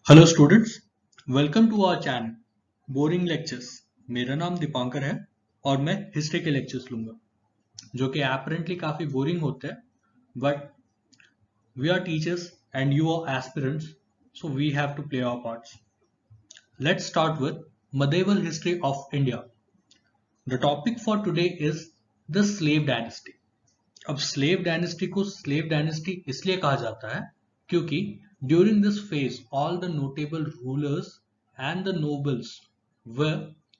Hello students, welcome to our channel boring lectures. मेरा नाम दीपांकर है और मैं हिस्ट्री के लेक्चर्स लूंगा जो कि एपरेंटली काफी बोरिंग होते हैं, but we are teachers and you are aspirants, so we have to play our parts. Let's start with medieval history of India. The topic for today is the slave dynasty. अब slave dynasty को slave dynasty इसलिए कहा जाता है क्योंकि during this phase all the notable rulers and the nobles were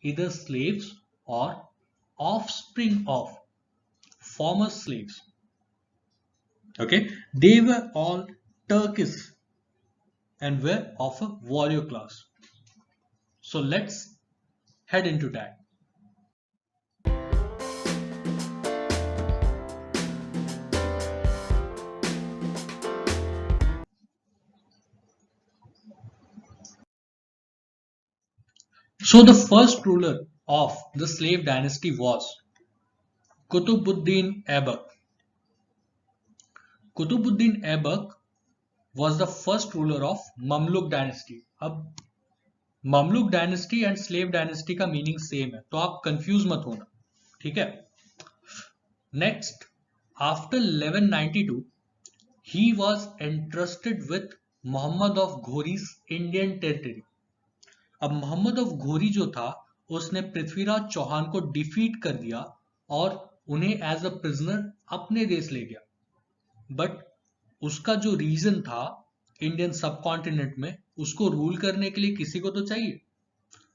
either slaves or offspring of former slaves. Okay, they were all Turkish and were of a warrior class. So let's head into that. So the first ruler of the slave dynasty was Qutbuddin Aibak. Qutbuddin Aibak was the first ruler of Mamluk dynasty. अब Mamluk dynasty and slave dynasty का meaning same है, तो आप confuse मत होना, ठीक है। Next, after 1192 he was entrusted with Mohammad of Ghori's Indian territory. अब मोहम्मद ऑफ घोरी जो था उसने पृथ्वीराज चौहान को डिफीट कर दिया और उन्हें एज अ प्रिजनर अपने देश ले गया। बट उसका जो रीजन था इंडियन सब कॉन्टिनेंट में, उसको रूल करने के लिए किसी को तो चाहिए,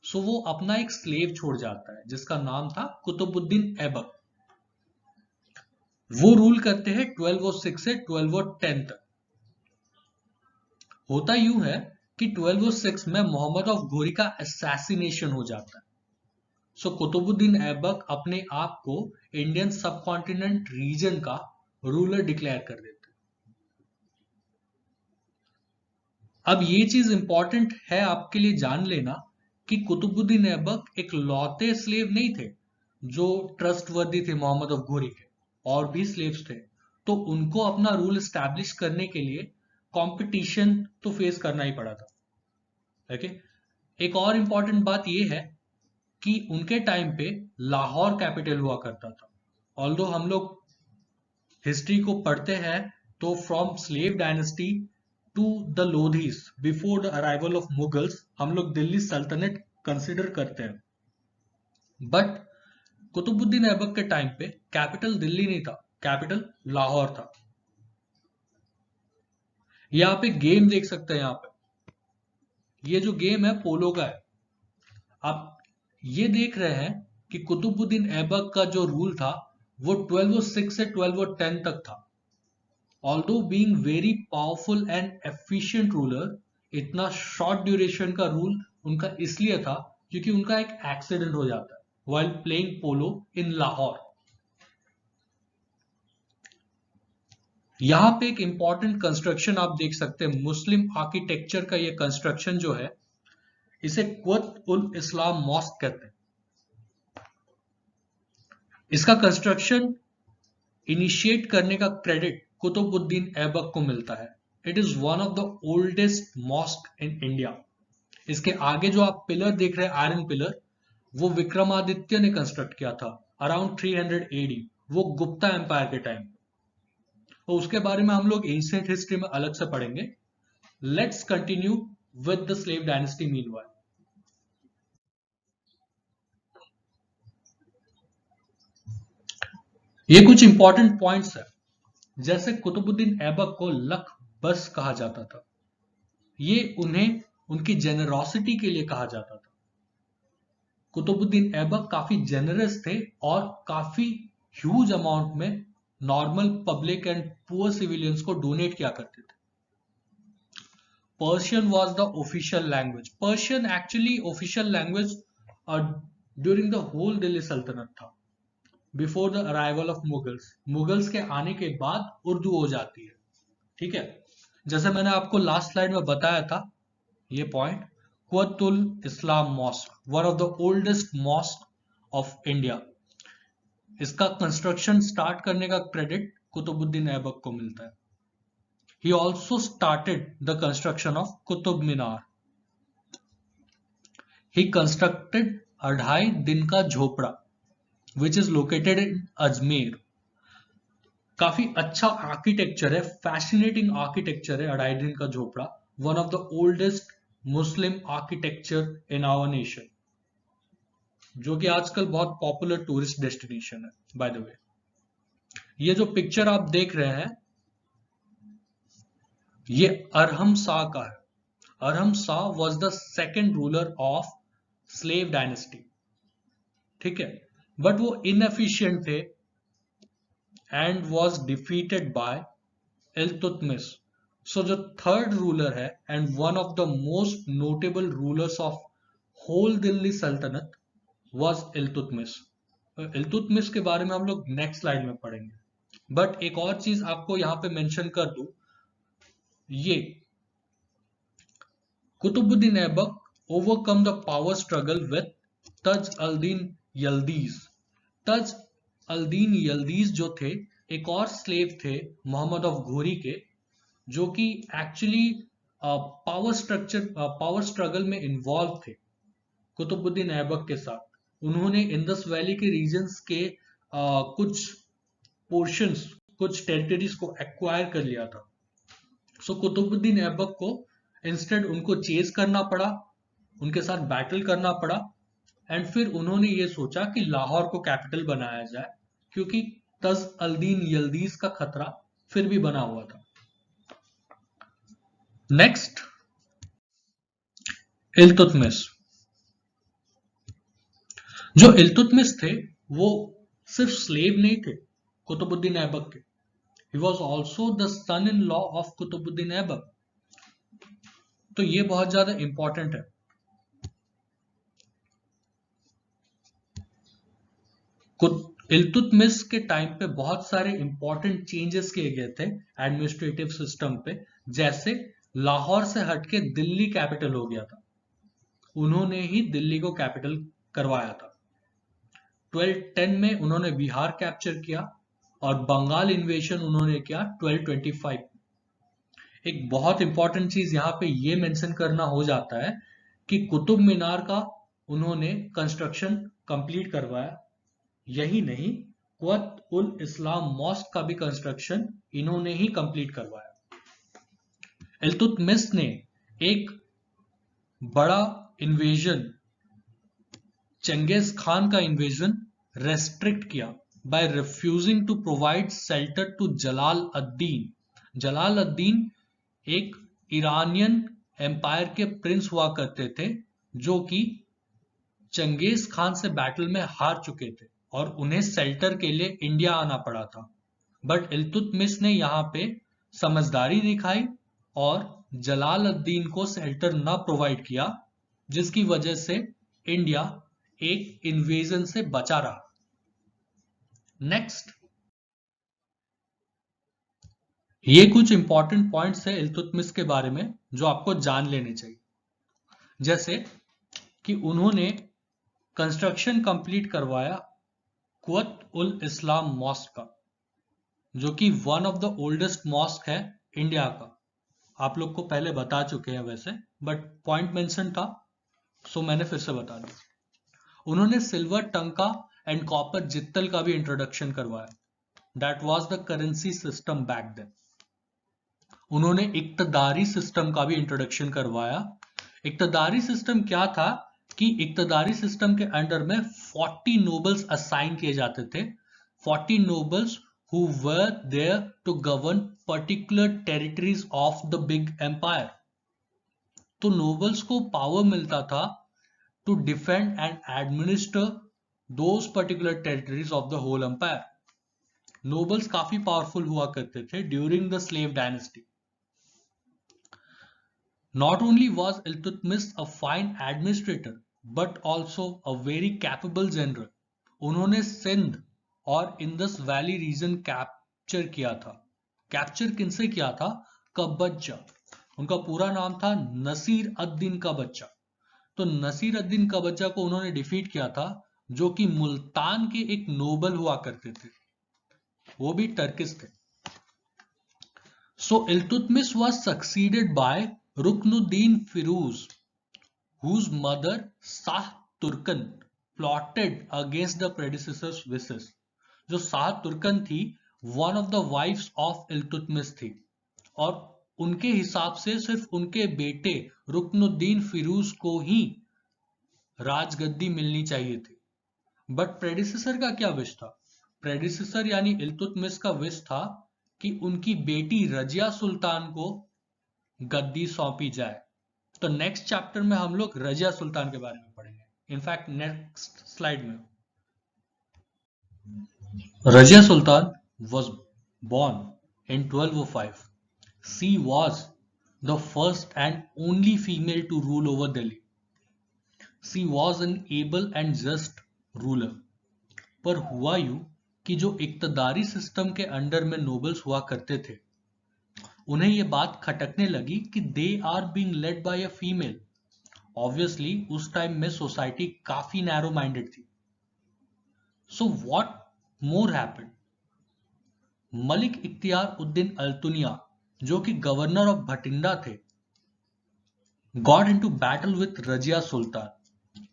सो वो अपना एक स्लेव छोड़ जाता है जिसका नाम था कुतुबुद्दीन ऐबक। वो रूल करते हैं 1206 से 1210 तक। होता यूं है कि 1206 में मोहम्मद ऑफ घोरी का असैसिनेशन हो जाता है, सो कुतुबुद्दीन ऐबक अपने आप को इंडियन सब कॉन्टिनेंट रीजन का रूलर डिक्लेयर कर देते हैं। अब ये चीज इंपॉर्टेंट है आपके लिए जान लेना कि कुतुबुद्दीन ऐबक एक लौते स्लेव नहीं थे जो ट्रस्टवर्दी थे मोहम्मद ऑफ घोरी के, और भी स्लेव्स थे, तो उनको अपना रूल एस्टैब्लिश करने के लिए कंपटीशन तो फेस करना ही पड़ा था। ओके, एक और इंपॉर्टेंट बात यह है कि उनके टाइम पे लाहौर कैपिटल हुआ करता था। ऑल्दो हम लोग हिस्ट्री को पढ़ते हैं तो from slave dynasty to the Lodis before the arrival of Mughals हम लोग दिल्ली सल्तनत कंसिडर करते हैं, बट कुतुबुद्दीन ऐबक के टाइम पे कैपिटल दिल्ली नहीं था, कैपिटल लाहौर था। ये आप एक गेम देख सकते हैं, यहाँ पे ये जो गेम है पोलो का है। आप ये देख रहे हैं कि कुतुबुद्दीन ऐबक का जो रूल था वो 1206 से 1210 तक था। Although being very powerful and efficient ruler, इतना शॉर्ट ड्यूरेशन का रूल उनका इसलिए था क्योंकि उनका एक एक्सीडेंट हो जाता है while playing polo in Lahore. यहां पे एक इंपॉर्टेंट कंस्ट्रक्शन आप देख सकते हैं, मुस्लिम आर्किटेक्चर का ये कंस्ट्रक्शन जो है इसे क्वत उल इस्लाम मॉस्क कहते हैं। इसका कंस्ट्रक्शन इनिशिएट करने का क्रेडिट कुतुबुद्दीन ऐबक को मिलता है। It is one of the oldest mosque in India. इसके आगे जो आप पिलर देख रहे हैं, आयरन पिलर, वो विक्रमादित्य ने कंस्ट्रक्ट किया था अराउंड 300 AD, वो गुप्ता एम्पायर के टाइम। तो उसके बारे में हम लोग एंशिएंट हिस्ट्री में अलग से पढ़ेंगे। Let's continue with the slave dynasty meanwhile. ये कुछ इंपॉर्टेंट पॉइंट्स है, जैसे कुतुबुद्दीन ऐबक को लख बस कहा जाता था। ये उन्हें उनकी जेनरोसिटी के लिए कहा जाता था। कुतुबुद्दीन ऐबक काफी जेनरस थे और काफी ह्यूज अमाउंट में normal public and poor civilians को डोनेट किया करते थे। Persian was the official language. Persian actually official language during the whole Delhi सल्तनत था before the arrival of Mughals. Mughals के आने के बाद उर्दू हो जाती है, ठीक है। जैसे मैंने आपको लास्ट स्लाइड में बताया था ये point, Quwwatul Islam mosque, one of the oldest mosque of India, इसका कंस्ट्रक्शन स्टार्ट करने का क्रेडिट कुतुबुद्दीन ऐबक को मिलता है। He also started the construction of Qutub Minar, he constructed 2.5 Din ka Jhonpra which is located in Ajmer. काफी अच्छा आर्किटेक्चर है, फैसिनेटिंग आर्किटेक्चर है 2.5 Din ka Jhonpra, one of the oldest Muslim architecture in our nation, जो कि आजकल बहुत पॉपुलर टूरिस्ट डेस्टिनेशन है बाय द वे। ये जो पिक्चर आप देख रहे हैं ये अरहम शाह का है। Aram Shah was the second ruler of slave dynasty, ठीक है, बट वो इनएफिशिएंट थे and was defeated by Iltutmish. So जो थर्ड रूलर है and one of the most notable rulers of whole Delhi Sultanate was Iltutmish. Iltutmish के बारे में हम लोग नेक्स्ट स्लाइड में पढ़ेंगे, बट एक और चीज आपको यहां पे मेंशन कर दूं, ये Qutbuddin Aibak overcome the power struggle with Taj al-Din Yildiz. Taj al-Din यल्दीज जो थे एक और स्लेव थे मोहम्मद ऑफ घोरी के, जो कि एक्चुअली पावर स्ट्रगल में इन्वॉल्व थे कुतुबुद्दीन ऐबक के साथ। उन्होंने इंडस वैली के रीजन्स के कुछ पोर्शंस, कुछ टेरिटरीज को एक्वायर कर लिया था। सो कुतुबुद्दीन ऐबक को इंस्टेड उनको चेज करना पड़ा, उनके साथ बैटल करना पड़ा, एंड फिर उन्होंने ये सोचा कि लाहौर को कैपिटल बनाया जाए, क्योंकि तज अल-दीन यल्दीज का खतरा फिर भी बना हुआ था। नेक्स्ट, इल्तुतमिश। जो इल्तुतमिश थे वो सिर्फ स्लेव नहीं थे कुतुबुद्दीन ऐबक के, he was also the son in law of Qutbuddin Aibak. तो ये बहुत ज्यादा इंपॉर्टेंट है। इल्तुतमिश के टाइम पे बहुत सारे इंपॉर्टेंट चेंजेस किए गए थे एडमिनिस्ट्रेटिव सिस्टम पे, जैसे लाहौर से हटके दिल्ली कैपिटल हो गया था, उन्होंने ही दिल्ली को कैपिटल करवाया था। 1210 में उन्होंने बिहार कैप्चर किया और बंगाल इन्वेशन उन्होंने किया 1225। एक बहुत इंपॉर्टेंट चीज यहां पे ये मेंशन करना हो जाता है कि कुतुब मीनार का उन्होंने कंस्ट्रक्शन कंप्लीट करवाया। यही नहीं, कुव्वत उल इस्लाम मॉस्क का भी कंस्ट्रक्शन इन्होंने ही कंप्लीट करवाया। इल्तुतमिश ने एक बड़ा इन्वेजन, चंगेज खान का इन्वेजन रेस्ट्रिक्ट किया by refusing to provide shelter to Jalal ad-Din. Jalal ad-Din एक ईरानियन एम्पायर के प्रिंस हुआ करते थे, जो कि चंगेज खान से बैटल में हार चुके थे और उन्हें शेल्टर के लिए इंडिया आना पड़ा था। बट इल्तुतमिश ने यहाँ पे समझदारी दिखाई और जलाल अद-दीन को शेल्टर न प्रोवाइड किया, जिसकी वजह से इंडिया एक इन्वेजन से बचा रहा। नेक्स्ट, ये कुछ इंपॉर्टेंट पॉइंट्स है इल्तुतमिश के बारे में जो आपको जान लेने चाहिए, जैसे कि उन्होंने कंस्ट्रक्शन कंप्लीट करवाया कुव्वत उल इस्लाम मॉस्क का, जो कि one of the oldest mosque है इंडिया का। आप लोग को पहले बता चुके हैं वैसे, बट पॉइंट मेंशन था सो मैंने फिर से बता दिया। उन्होंने सिल्वर टंका एंड कॉपर जित्तल का भी इंट्रोडक्शन करवाया, that was the currency system back then. उन्होंने इक्तदारी सिस्टम का भी इंट्रोडक्शन करवाया। इक्तदारी सिस्टम क्या था कि इक्तदारी सिस्टम के अंडर में 40 नोबल्स असाइन किए जाते थे, 40 nobles who were there to govern particular territories of the big empire। तो नोबल्स को पावर मिलता था to defend and administer those particular territories of the whole empire। Nobles काफी पावरफुल हुआ करते थे during the slave dynasty. Not only was Iltutmish a fine administrator, but also a very capable general। उन्होंने सिंध और Indus valley reason capture किया था। Capture किनसे किया था? कबज्जा। उनका पूरा नाम था नसीर अद-दीन का बच्चा। तो नसीर अद-दीन का बच्चा को उन्होंने डिफीट किया था, जो कि मुल्तान के एक नोबल हुआ करते थे, वो भी टर्किश थे। So Iltutmish was succeeded by Ruknuddin Firuz, whose mother Shah Turkan plotted against the predecessor's wishes. जो शाह तुर्कन थी one of the wifes of Iltutmish थी और उनके हिसाब से सिर्फ उनके बेटे रुकनुद्दीन फिरोज को ही राजगद्दी मिलनी चाहिए थी। बट प्रेडिसेसर का क्या विश था? प्रेडिसेसर यानी इल्तुतमिश का विश था कि उनकी बेटी रजिया सुल्तान को गद्दी सौंपी जाए। तो नेक्स्ट चैप्टर में हम लोग रजिया सुल्तान के बारे में पढ़ेंगे। इनफैक्ट नेक्स्ट स्लाइड में Razia Sultan was born in 1205. She was the first and only female to rule over Delhi. She was an able and just ruler. पर हुआ यूं कि जो इक्तदारी सिस्टम के अंडर में नोबल्स हुआ करते थे उन्हें ये बात खटकने लगी कि they are being led by a female. Obviously उस टाइम में सोसाइटी काफी नैरो माइंडेड थी। So what more happened? Malik Ikhtiyar uddin Altunia जो कि गवर्नर ऑफ भटिंडा थे got into battle with Razia Sultan.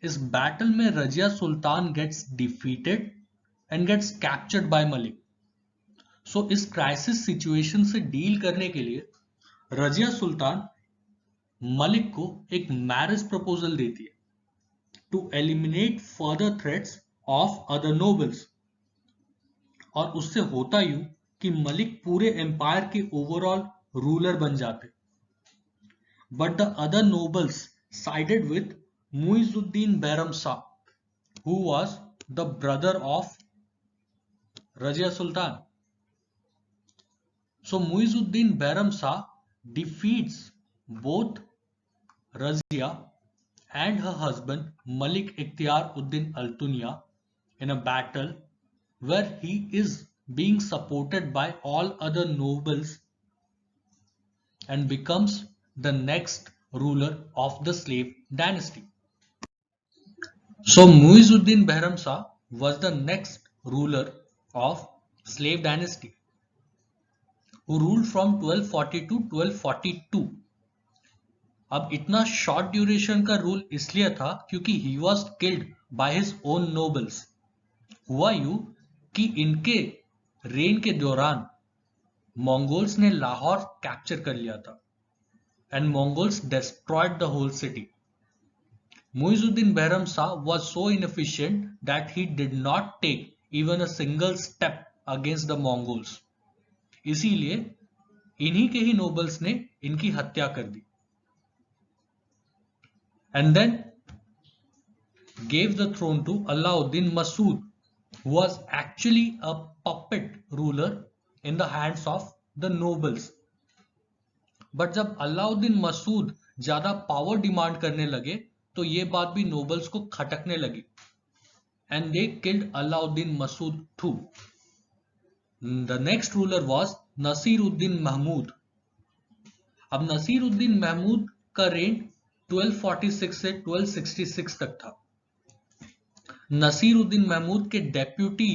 इस बैटल में Razia Sultan gets defeated and gets captured by Malik. So इस क्राइसिस सिचुएशन से डील करने के लिए रजिया सुल्तान मलिक को एक मैरिज प्रपोजल देती है to eliminate further threats of other nobles. और उससे होता यूं कि मलिक पूरे एम्पायर के ओवरऑल रूलर बन जाते। But the other nobles sided with Muizuddin Bairam Shah who was the brother of Razia Sultan. So Muizuddin Bairam Shah defeats both Razia and her husband Malik Ikhtiar Uddin Altunia in a battle where he is being supported by all other nobles and becomes the next ruler of the slave dynasty. So Muizuddin Behram Shah was the next ruler of slave dynasty who ruled from 1240 to 1242. अब इतना short duration का rule इसलिए था क्योंकि he was killed by his own nobles. हुआ यूं कि इनके रेन के दौरान मंगोल्स ने लाहौर कैप्चर कर लिया था and Mongols destroyed the whole city. Muizuddin Bairam Shah was so inefficient that he did not take even a single step against the Mongols. इसीलिए इन्हीं के ही नोबल्स ने इनकी हत्या कर दी and then gave the throne to Alauddin Masood, who was actually a puppet ruler in the hands of the nobles. But जब अलाउद्दीन मसूद ज्यादा power demand करने लगे तो ये बात भी नोबल्स को खटकने लगी and they killed Alauddin Masood too. The next ruler was Nasiruddin Mahmud. अब नसीरुद्दीन महमूद का रेन 1246 से 1266 तक था। नसीरुद्दीन महमूद के डेप्यूटी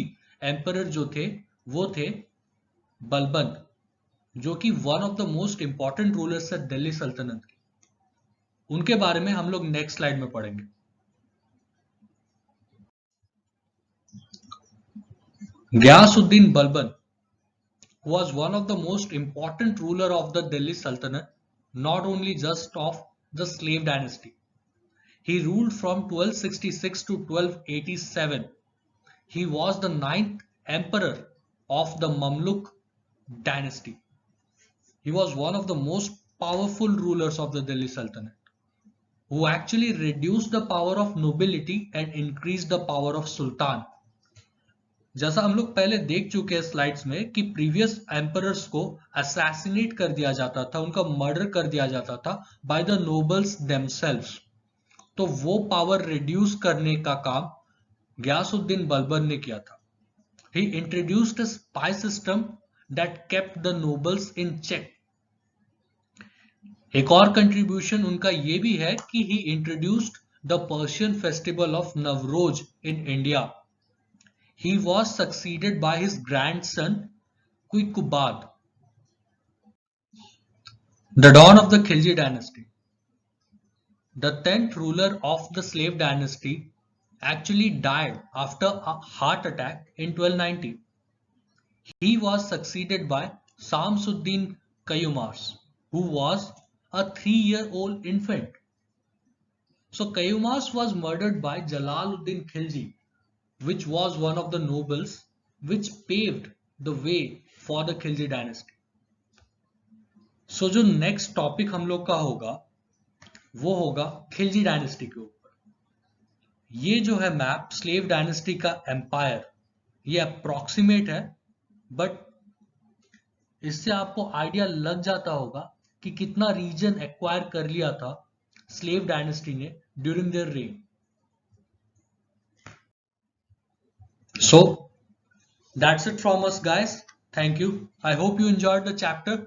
एम्परर जो थे वो थे बलबन, जो कि one of the most important rulers है दिल्ली सल्तनत की। उनके बारे में हम लोग नेक्स्ट स्लाइड में पढ़ेंगे। Ghiyasuddin Balban was one of the most important ruler of the Delhi Sultanate, not only just of the slave dynasty. He ruled from 1266 to 1287. He was the 9th emperor of the Mamluk dynasty. He was one of the most powerful rulers of the Delhi Sultanate, who actually reduced the power of nobility and increased the power of sultan. जैसा हम लोग पहले देख चुके हैं slides में कि previous emperors को असैसिनेट कर दिया जाता था, उनका मर्डर कर दिया जाता था बाय द नोबल्स देमसेल्व्स। तो वो पावर रिड्यूस करने का काम गयासुद्दीन बलबन ने किया था। He introduced a spy system that kept the nobles in check. एक और कंट्रीब्यूशन उनका ये भी है कि he introduced the Persian festival of Nowruz in India. He was succeeded by his grandson Kuikubad. The dawn of the Khilji dynasty. The 10th ruler of the slave dynasty actually died after a heart attack in 1290. He was succeeded by Samsuddin Kayumars, who was a 3-year-old infant. So Kayumars was murdered by Jalaluddin Khilji, which was one of the nobles which paved the way for the Khilji dynasty. So जो next topic हम लोग का होगा वो होगा Khilji dynasty के ऊपर। ये जो है मैप स्लेव डायनेस्टी का एम्पायर, ये अप्रोक्सीमेट है, बट इससे आपको आइडिया लग जाता होगा कि कितना रीजन एक्वायर कर लिया था स्लेव डायनेस्टी ने during their rain. So that's it from us, guys. Thank you. I hope you enjoyed the chapter.